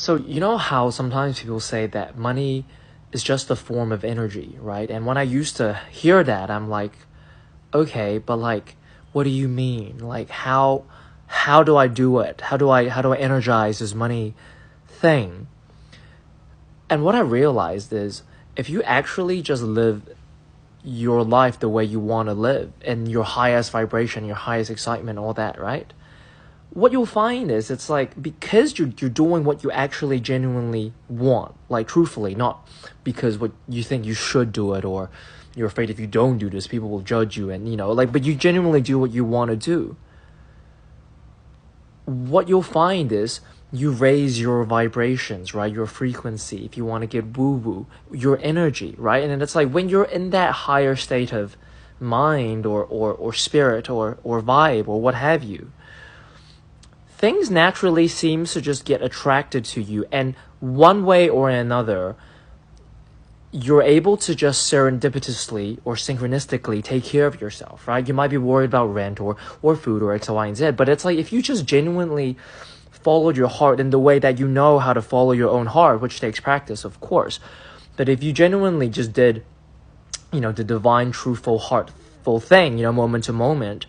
So, you know how sometimes people say that money is just a form of energy, right? And when I used to hear that, I'm like, okay, but like, what do you mean? Like, how do I do it? How do I energize this money thing? And what I realized is if you actually just live your life the way you want to live and your highest vibration, your highest excitement, all that, right? What you'll find is it's like because you're doing what you actually genuinely want, like truthfully, not because what you think you should do it or you're afraid if you don't do this people will judge you, and like, but you genuinely do what you want to do. What you'll find is you raise your vibrations, right? Your frequency, if you want to get woo woo, your energy, right? And then it's like when you're in that higher state of mind or spirit or vibe or what have you, things naturally seems to just get attracted to you, and one way or another you're able to just serendipitously or synchronistically take care of yourself, right? You might be worried about rent or food or X, Y, and Z, but it's like if you just genuinely followed your heart in the way that you know how to follow your own heart, which takes practice, of course. But if you genuinely just did, the divine, truthful, heartful thing, moment to moment,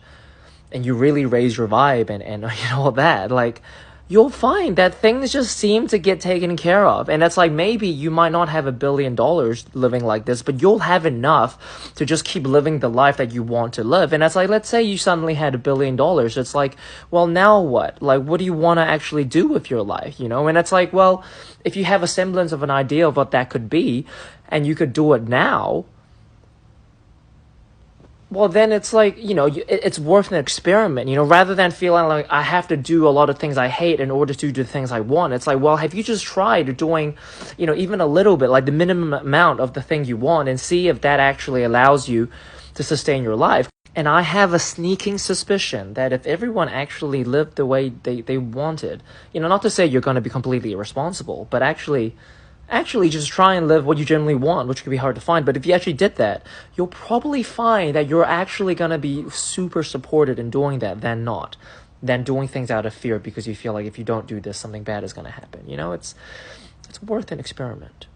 and you really raise your vibe and all that, like you'll find that things just seem to get taken care of. And it's like maybe you might not have $1 billion living like this, but you'll have enough to just keep living the life that you want to live. And it's like, let's say you suddenly had $1 billion. It's like, well, now what? Like, what do you want to actually do with your life? And it's like, well, if you have a semblance of an idea of what that could be and you could do it now, well, then it's like, it's worth an experiment, rather than feeling like I have to do a lot of things I hate in order to do the things I want. It's like, well, have you just tried doing, even a little bit, like the minimum amount of the thing you want, and see if that actually allows you to sustain your life? And I have a sneaking suspicion that if everyone actually lived the way they wanted, not to say you're going to be completely irresponsible, but actually just try and live what you generally want, which can be hard to find. But if you actually did that, you'll probably find that you're actually going to be super supported in doing that than doing things out of fear because you feel like if you don't do this, something bad is going to happen. It's worth an experiment.